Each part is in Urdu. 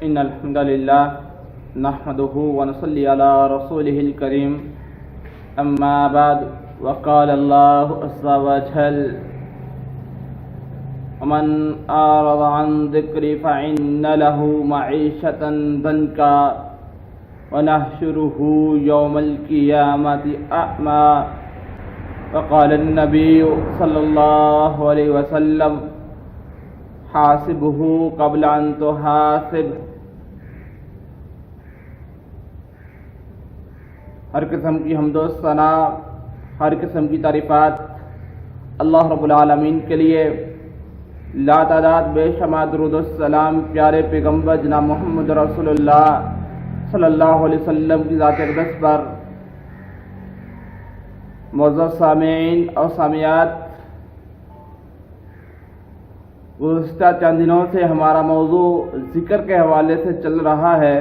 إن الحمد لله نحمده ونصلي على رسوله الكريم أما بعد وقال الله عز وجل ومن أعرض عن ذكري فإن له معيشة ضنكا ونحشره يوم القيامة أعمى وقال النبي صلى الله عليه وسلم حاسبه قبل أن تحاسب. ہر قسم کی حمد و ثنا، ہر قسم کی تعریفات اللہ رب العالمین کے لیے. لا تعداد بے شمار درود و السلام پیارے پیغمبر جناب محمد رسول اللہ صلی اللہ علیہ وسلم کی ذات اقدس پر. معزز سامعین اور سامعات، گزشتہ چند دنوں سے ہمارا موضوع ذکر کے حوالے سے چل رہا ہے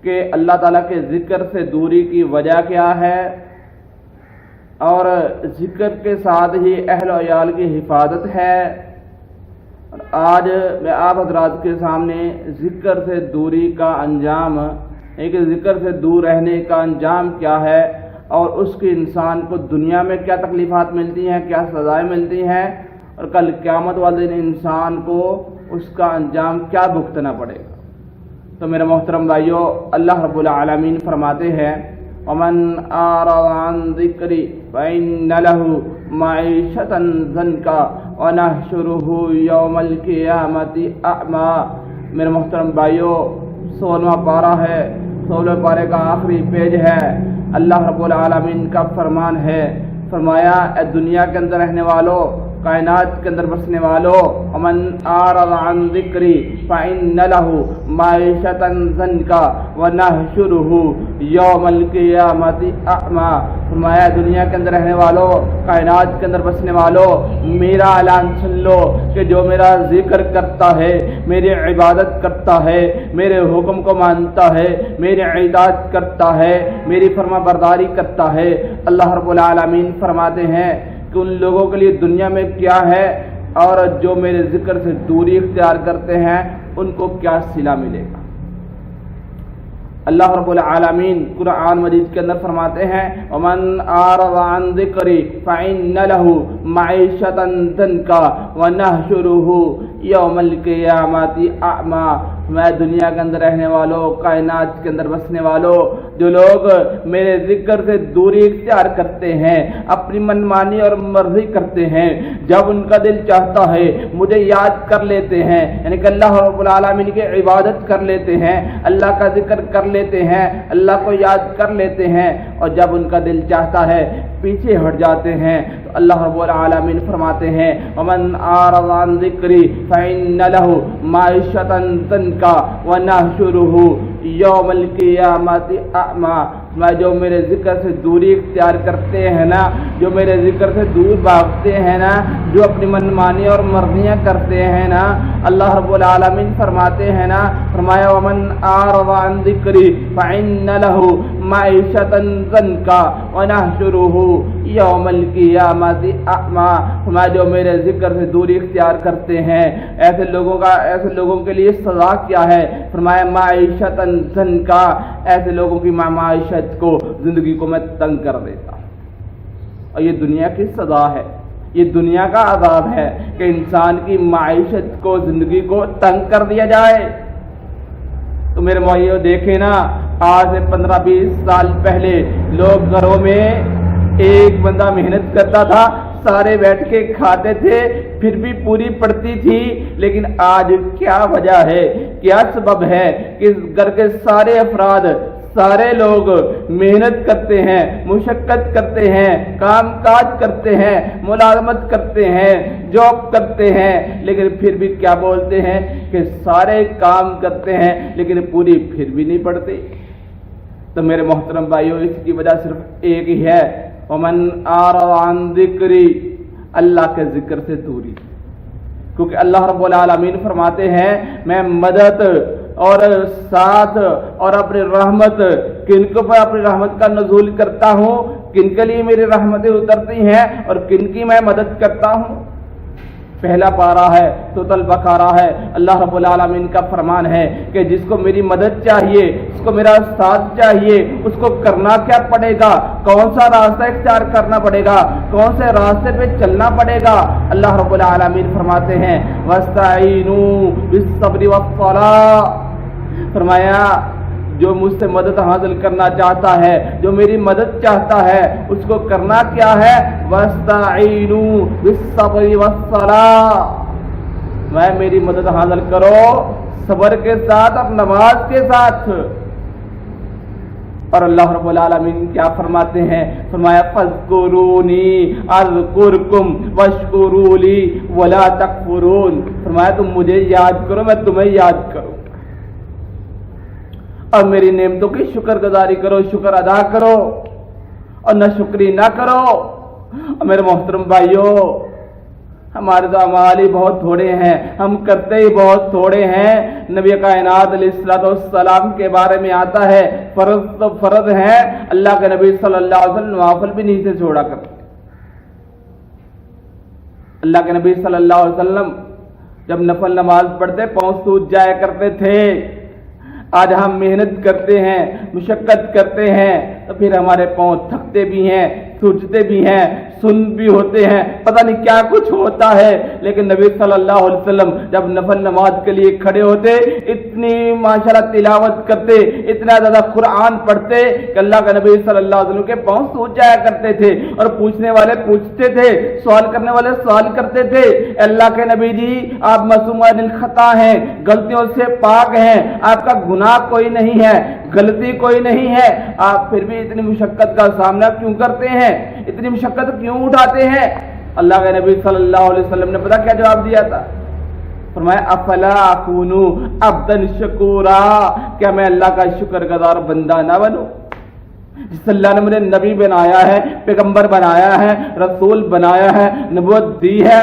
کہ اللہ تعالیٰ کے ذکر سے دوری کی وجہ کیا ہے، اور ذکر کے ساتھ ہی اہل و عیال کی حفاظت ہے. اور آج میں آپ حضرات کے سامنے ذکر سے دوری کا انجام، کہ ذکر سے دور رہنے کا انجام کیا ہے، اور اس کے انسان کو دنیا میں کیا تکلیفات ملتی ہیں، کیا سزائیں ملتی ہیں، اور کل قیامت والے دن انسان کو اس کا انجام کیا بھگتنا پڑے گا. تو میرے محترم بھائیو، اللہ رب العالمین فرماتے ہیں وَمَنْ أَعْرَضَ عَنْ ذِكْرِي فَإِنَّ لَهُ مَعِيشَةً ضَنْكًا وَنَحْشُرُهُ يَوْمَ الْقِيَامَةِ أَعْمَى. میرے محترم بھائیو، 16واں پارہ ہے، 16ویں پارے کا آخری پیج ہے. اللہ رب العالمین کا فرمان ہے، فرمایا اے دنیا کے اندر رہنے والو، کائنات کے اندر بسنے والو، ومن اعرض عن ذکری فإن له معیشة ضنکا ونحشره یوم القیامة اعمی. فرمایا دنیا کے اندر رہنے والو، کائنات کے اندر بسنے والو، میرا اعلان سن لو کہ جو میرا ذکر کرتا ہے، میری عبادت کرتا ہے، میرے حکم کو مانتا ہے، میری اطاعت کرتا ہے، میری فرما برداری کرتا ہے، اللہ رب العالمین فرماتے ہیں کہ ان لوگوں کے لیے دنیا میں کیا ہے، اور جو میرے ذکر سے دوری اختیار کرتے ہیں ان کو کیا صلہ ملے گا. اللہ رب العالمین قرآن مجید کے اندر فرماتے ہیں وَمَنْ أَعْرَضَ عَنْ ذِكْرِي فَإِنَّ لَهُ مَعِيشَةً ضَنْكًا وَنَحْشُرُهُ يَوْمَ الْقِيَامَةِ أَعْمَى. میں دنیا کے اندر رہنے والوں، کائنات کے اندر بسنے والوں، جو لوگ میرے ذکر سے دوری اختیار کرتے ہیں، اپنی منمانی اور مرضی کرتے ہیں، جب ان کا دل چاہتا ہے مجھے یاد کر لیتے ہیں، یعنی کہ اللہ رب العالمین کی عبادت کر لیتے ہیں، اللہ کا ذکر کر لیتے ہیں، اللہ کو یاد کر لیتے ہیں، اور جب ان کا دل چاہتا ہے پیچھے ہٹ جاتے ہیں، تو اللہ رب العالمین فرماتے ہیں وَمَنْ أَعْرَضَ عَنْ ذِكْرِي فَإِنَّ لَهُ مَعِيشَةً ضَنْكًا وَنَحْشُرُهُ یوم القیامت اعمی. میں جو میرے ذکر سے دوری اختیار کرتے ہیں نا، جو میرے ذکر سے دور بھاگتے ہیں نا، جو اپنی منمانی اور مرضیاں کرتے ہیں نا، اللہ رب العالمین فرماتے ہیں نا، فرمایا وَمَنْ أَعْرَضَ عَنْ ذِكْرِي فَإِنَّ لَهُ مَعِيشَةً ضَنْكًا وَنَحْشُرُهُ یوم القیامت اعمی. میں جو میرے ذکر سے دوری اختیار کرتے ہیں، ایسے لوگوں کے لیے سزا کیا ہے؟ فرمایا معیشۃ ضنکا، ایسے لوگوں کی معیشت کو، زندگی کو میں تنگ کر دیتا ہوں. اور یہ دنیا کی سزا ہے، یہ دنیا کا عذاب ہے کہ انسان کی معیشت کو، زندگی کو تنگ کر دیا جائے. تو میرے بھائیو دیکھیں نا، آج سے 15-20 سال پہلے لوگ گھروں میں ایک بندہ محنت کرتا تھا، سارے بیٹھ کے کھاتے تھے، پھر بھی پوری پڑتی تھی. لیکن آج کیا وجہ ہے، کیا سبب ہے کہ گھر کے سارے افراد، سارے لوگ محنت کرتے ہیں، مشقت کرتے ہیں، کام کاج کرتے ہیں، ملازمت کرتے ہیں، جاب کرتے ہیں، لیکن پھر بھی کیا بولتے ہیں کہ سارے کام کرتے ہیں لیکن پوری پھر بھی نہیں پڑتی. تو میرے محترم بھائیو، اس کی وجہ صرف ایک ہی ہے وَمَنْ أَعْرَضَ عَنْ ذِكْرِي، اللہ کے ذکر سے دوری. کیونکہ اللہ رب العالمین فرماتے ہیں میں مدد اور ساتھ اور اپنی رحمت کن کو پر اپنی رحمت کا نزول کرتا ہوں، کن کے لیے میری رحمتیں اترتی ہیں اور کن کی میں مدد کرتا ہوں. پہلا پارہ ہے سورۃ البقرہ ہے۔ اللہ رب العالمین کا فرمان ہے کہ جس کو میری مدد چاہیے، اس کو میرا ساتھ چاہیے، اس کو کرنا کیا پڑے گا، کون سا راستہ اختیار کرنا پڑے گا، کون سے راستے پہ چلنا پڑے گا۔ اللہ رب العالمین فرماتے ہیں وَاسْتَعِینُوا بِالصَّبْرِ وَالصَّلَاةِ، فرمایا جو مجھ سے مدد حاصل کرنا چاہتا ہے، جو میری مدد چاہتا ہے، اس کو کرنا کیا ہے، وَاسْتَعِینُوا بِالصَّبْرِ وَالصَّلَاةِ، میں میری مدد حاصل کرو صبر کے ساتھ اور نماز کے ساتھ۔ اور اللہ رب العالمین کیا فرماتے ہیں، فرمایا فَاذْكُرُونِي أَذْكُرْكُمْ وَاشْكُرُوا لِي وَلَا تَكْفُرُونَ، فرمایا تم مجھے یاد کرو، میں تمہیں یاد کروں، اور میری نعمتوں کی شکر گزاری کرو، شکر ادا کرو، اور نہ شکری نہ کرو۔ اور میرے محترم بھائیوں، ہمارے تو اعمال ہی بہت تھوڑے ہیں، ہم کرتے ہی بہت تھوڑے ہیں۔ نبی کائنات علیہ السلام کے بارے میں آتا ہے فرض تو فرض ہیں، اللہ کے نبی صلی اللہ علیہ وسلم نوافل بھی نہیں سے چھوڑا کرتے۔ اللہ کے نبی صلی اللہ علیہ وسلم جب نفل نماز پڑھتے پاؤں سوج جایا کرتے تھے۔ آج ہم محنت کرتے ہیں، مشقت کرتے ہیں، تو پھر ہمارے پاؤں تھکتے بھی ہیں، سوجتے بھی ہیں، سن بھی ہوتے ہیں، پتہ نہیں کیا کچھ ہوتا ہے، لیکن نبی صلی اللہ علیہ وسلم جب نفل نماز کے لیے کھڑے ہوتے، اتنی ماشاءاللہ تلاوت کرتے، اتنا زیادہ قرآن پڑھتے کہ اللہ کا نبی صلی اللہ علیہ وسلم کے پاؤں سوج جایا کرتے تھے، اور پوچھنے والے پوچھتے تھے، سوال کرنے والے سوال کرتے تھے، اللہ کے نبی جی آپ معصوم عن الخطا ہیں، غلطیوں سے پاک ہیں، آپ کا گناہ کوئی نہیں ہے، غلطی کوئی نہیں ہے، آپ پھر بھی اتنی مشقت کا سامنا کیوں کرتے ہیں، اتنی مشقت کیوں اٹھاتے ہیں؟ اللہ کے نبی صلی اللہ علیہ وسلم نے پتہ کیا جواب دیا تھا؟ فرمایا افلا اکون عبدا شکورا، کیا میں اللہ کا شکر گزار بندہ نہ بنوں؟ جس اللہ نے مجھے نبی بنایا ہے، پیغمبر بنایا ہے، رسول بنایا ہے، نبوت دی ہے،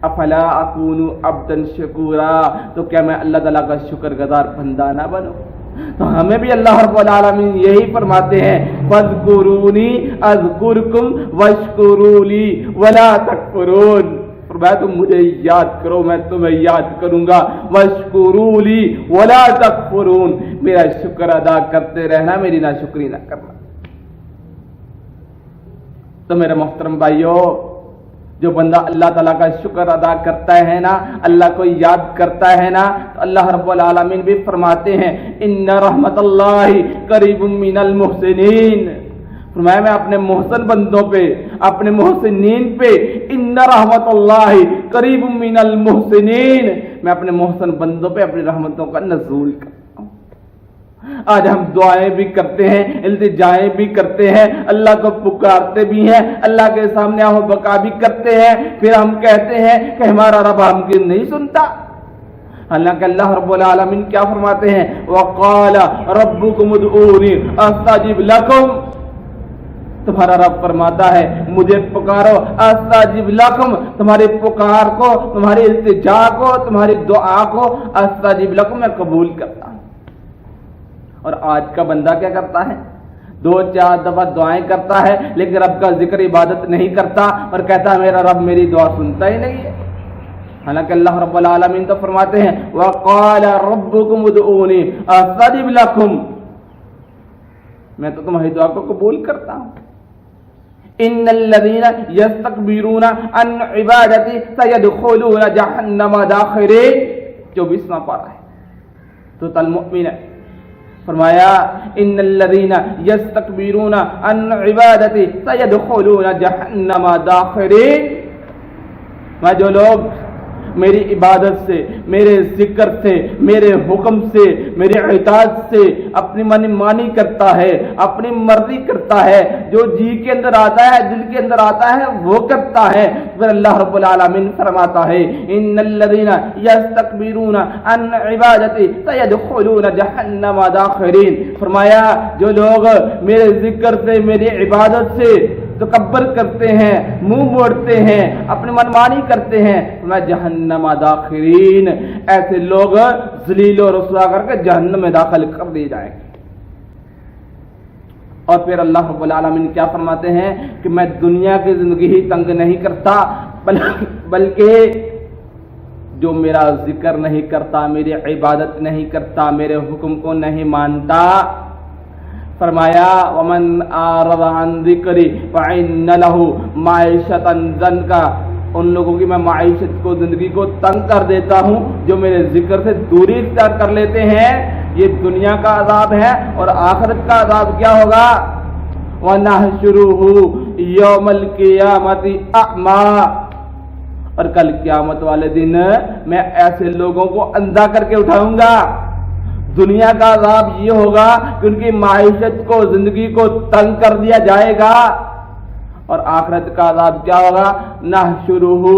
افلا اکون عبدا شکورا، تو کیا میں اللہ تعالیٰ کا شکر گزار بندہ نہ بنوں؟ تو ہمیں بھی اللہ رب العالمین یہی فرماتے ہیں فَاذْكُرُونِي أَذْكُرْكُمْ وَاشْكُرُوا لِي وَلَا تَكْفُرُونَ، فرمایا تم مجھے یاد کرو میں تمہیں یاد کروں گا، وَاشْكُرُوا لِي وَلَا تَكْفُرُونَ، میرا شکر ادا کرتے رہنا، میری ناشکری نہ کرنا۔ تو میرے محترم بھائیوں، جو بندہ اللہ تعالیٰ کا شکر ادا کرتا ہے نا، اللہ کو یاد کرتا ہے نا، تو اللہ رب العالمین بھی فرماتے ہیں ان رحمت اللہ قریب من المحسنین، فرمایا میں اپنے محسن بندوں پہ، اپنے محسنین پہ، ان رحمت اللہ قریب من المحسنین، میں اپنے محسن بندوں پہ اپنی رحمتوں کا نزول کرتا ہوں۔ آج ہم دعائیں بھی کرتے ہیں، التجائیں بھی کرتے ہیں، اللہ کو پکارتے بھی ہیں، اللہ کے سامنے آہ و بکا بھی کرتے ہیں، پھر ہم کہتے ہیں کہ ہمارا رب ہم کی نہیں سنتا، حالانکہ اللہ رب العالمین کیا فرماتے ہیں وَقَالَ رَبُّكُمُ ادْعُونِي أَسْتَجِبْ لَكُمْ، تمہارا رب فرماتا ہے مجھے پکارو، استجب لکم، تمہاری پکار کو، تمہاری التجا کو، تمہاری دعا کو استجب لکم میں قبول کرتا ہوں۔ اور آج کا بندہ کیا کرتا ہے؟ 2-4 دفعہ دعائیں کرتا ہے، لیکن رب کا ذکر عبادت نہیں کرتا، اور کہتا ہے میرا رب میری دعا سنتا ہی نہیں ہے۔ حالانکہ اللہ رب العالمین تو فرماتے ہیں وَقَالَ رَبُّكُمُ ادْعُونِي أَسْتَجِبْ لَكُمْ، میں تو تمہاری دعا کو قبول کرتا ہوں۔ ان الذين يستكبرون عن عبادتي سيدخلون جهنم داخرين، 24واں پارہ ہے سورۃ المؤمن، فرمایا ان الذين يستكبرون عن عبادتي سيدخلون جهنم داخرين، میں جو لوگ میری عبادت سے، میرے ذکر سے، میرے حکم سے، میرے اطاعت سے اپنی من مانی کرتا ہے، اپنی مرضی کرتا ہے، جو جی کے اندر آتا ہے، دل کے اندر آتا ہے وہ کرتا ہے، پھر اللہ رب العالمین فرماتا ہے ان الذين يستكبرون عن عبادتي سيدخلون جهنم داخرين، فرمایا جو لوگ میرے ذکر سے، میری عبادت سے تکبر کرتے ہیں، منہ موڑتے ہیں، اپنی منمانی کرتے ہیں، میں جہنم داخرین، ایسے لوگ ذلیل و رسوا کر کے جہنم میں داخل کر دیے جائیں گے۔ اور پھر اللہ رب العالمین کیا فرماتے ہیں کہ میں دنیا کی زندگی ہی تنگ نہیں کرتا بلکہ جو میرا ذکر نہیں کرتا، میری عبادت نہیں کرتا، میرے حکم کو نہیں مانتا، فرمایا ومن اعرض عن ذکری فإن له معیشۃ ضنکا، ان لوگوں کی میں معیشت کو، زندگی کو تنگ کر دیتا ہوں جو میرے ذکر سے دوری اختیار کر لیتے ہیں۔ یہ دنیا کا عذاب ہے، اور آخرت کا عذاب کیا ہوگا؟ وَنَحْشُرُهُ يَوْمَ الْقِيَامَةِ أَعْمَى، اور کل قیامت والے دن میں ایسے لوگوں کو اندھا کر کے اٹھاؤں گا۔ دنیا کا عذاب یہ ہوگا کہ ان کی معیشت کو، زندگی کو تنگ کر دیا جائے گا، اور آخرت کا عذاب کیا ہوگا؟ نحشرہ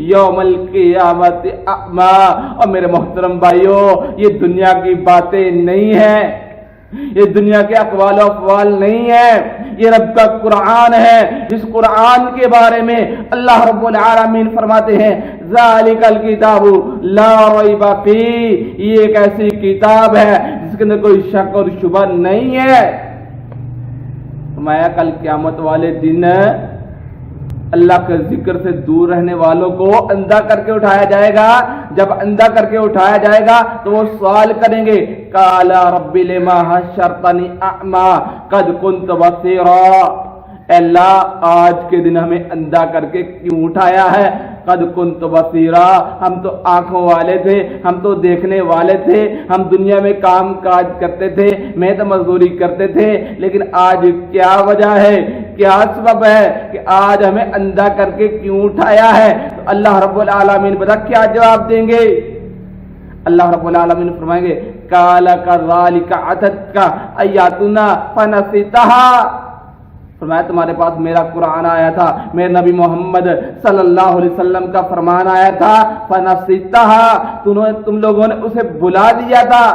یوم القیامت اعمی۔ اور میرے محترم بھائیو، یہ دنیا کی باتیں نہیں ہیں، یہ دنیا کے اقوال و افعال نہیں ہے، یہ رب کا قرآن ہے، جس قرآن کے بارے میں اللہ رب العالمین فرماتے ہیں ذالک الکتاب لا ریب فیہ، یہ ایک ایسی کتاب ہے جس کے اندر کوئی شک اور شبہ نہیں ہے۔ فرمایا کل قیامت والے دن اللہ کے ذکر سے دور رہنے والوں کو اندھا کر کے اٹھایا جائے گا۔ جب اندھا کر کے اٹھایا جائے گا تو وہ سوال کریں گے قال رب لما حشرتنی اعمی قد كنت بصیرا، اے اللہ آج کے دن ہمیں اندھا کر کے کیوں اٹھایا ہے؟ قد كنت بصیرا، ہم تو آنکھوں والے تھے، ہم تو دیکھنے والے تھے، ہم دنیا میں کام کاج کرتے تھے، محنت مزدوری کرتے تھے، لیکن آج کیا وجہ ہے، کیا سبب ہے کہ آج ہمیں اندھا کر کے کیوں اٹھایا ہے؟ تو اللہ رب العالمین بتا کیا جواب دیں گے؟ اللہ رب العالمین فرمائیں گے قال كذلك اتتك آیاتنا فنسیتها، فرمایا تمہارے پاس میرا قرآن آیا تھا، میرے نبی محمد صلی اللہ علیہ وسلم کا فرمان آیا تھا، فنسیتها، تم لوگوں نے اسے بھلا دیا تھا،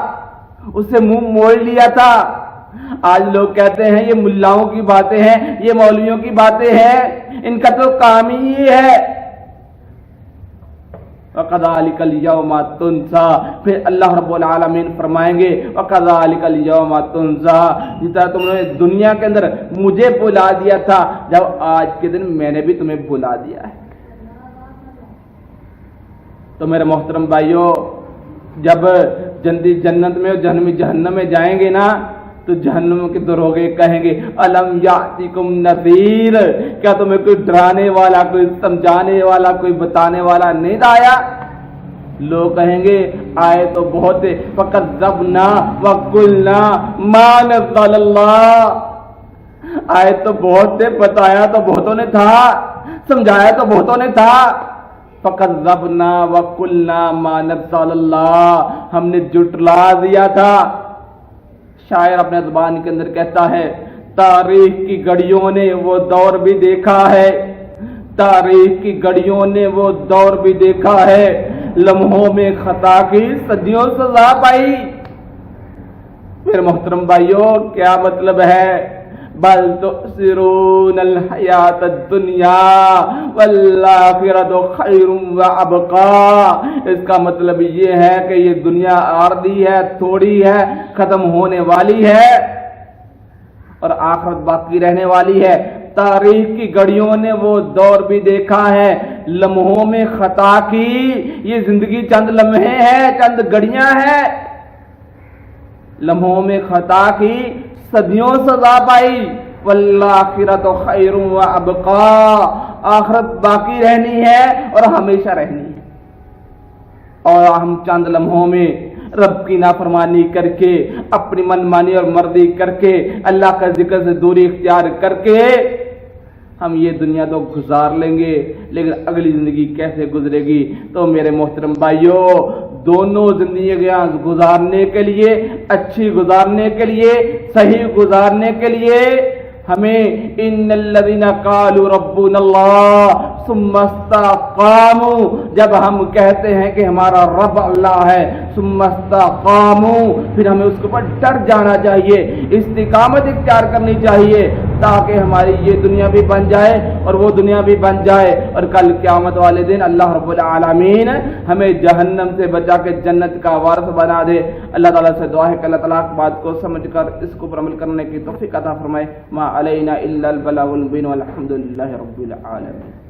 اسے منہ موڑ لیا تھا۔ آج لوگ کہتے ہیں یہ ملاؤں کی باتیں ہیں، یہ مولویوں کی باتیں ہیں، ان کا تو کام ہی یہ ہے۔ وَكَذَلِكَ الْيَوْمَ تُنْسَى، پھر اللہ رب العالمین فرمائیں گے وَكَذَلِكَ الْيَوْمَ تُنْسَى، جس طرح تم نے دنیا کے اندر مجھے بھلا دیا تھا، جب آج کے دن میں نے بھی تمہیں بھلا دیا ہے۔ تو میرے محترم بھائیوں، جب جنت میں اور جہنم میں جائیں گے نا، تو جہنم کے دروغے کہیں گے الم یاتکم نذیر، کیا تمہیں کوئی ڈرانے والا، کوئی سمجھانے والا، کوئی بتانے والا نہیں آیا؟ لوگ کہیں گے آئے تو بہت فکذبنا وقلنا ما نزل اللہ، آئے تو بہت تھے، بتایا تو بہتوں نے تھا، سمجھایا تو بہتوں نے تھا، فکذبنا وقلنا ما نزل اللہ، ہم نے جھٹلا دیا تھا۔ شاعر اپنے زبان کے اندر کہتا ہے تاریخ کی گھڑیوں نے وہ دور بھی دیکھا ہے، تاریخ کی گھڑیوں نے وہ دور بھی دیکھا ہے، لمحوں میں خطا کی صدیوں سزا پائی۔ میرے محترم بھائیوں، کیا مطلب ہے؟ بل تؤثرون الحیات الدنیا والآخرۃ خیر وابقا، اس کا مطلب یہ ہے کہ یہ دنیا عارضی ہے، تھوڑی ہے، ختم ہونے والی ہے، اور آخرت باقی رہنے والی ہے۔ تاریخ کی گھڑیوں نے وہ دور بھی دیکھا ہے، لمحوں میں خطا کی، یہ زندگی چند لمحے ہیں، چند گھڑیاں ہیں، لمحوں میں خطا کی، صدیوں سزا پائی، والآخرۃ خیر وابقا، آخرت باقی رہنی ہے اور ہمیشہ رہنی ہے، اور ہم چند لمحوں میں رب کی نافرمانی کر کے، اپنی من مانی اور مرضی کر کے، اللہ کا ذکر سے دوری اختیار کر کے ہم یہ دنیا تو گزار لیں گے، لیکن اگلی زندگی کیسے گزرے گی؟ تو میرے محترم بھائیوں، دونوں زندگیاں گزارنے کے لیے، اچھی گزارنے کے لیے، صحیح گزارنے کے لیے ہمیں ان الذین قالوا ربنا اللہ ثم استقاموا، جب ہم کہتے ہیں کہ ہمارا رب اللہ ہے، ثم استقاموا، پھر ہمیں اس کے اوپر ڈٹ جانا چاہیے، استقامت اختیار کرنی چاہیے، تاکہ ہماری یہ دنیا بھی بن جائے اور وہ دنیا بھی بن جائے، اور کل قیامت والے دن اللہ رب العالمین ہمیں جہنم سے بچا کے جنت کا وارث بنا دے۔ اللہ تعالیٰ سے دعا ہے کہ اللہ تعالیٰ بات کو سمجھ کر اس کو پر عمل کرنے کی توفیق عطا فرمائے۔ ما علینا الا البلاغ المبین والحمد للہ رب العالمین۔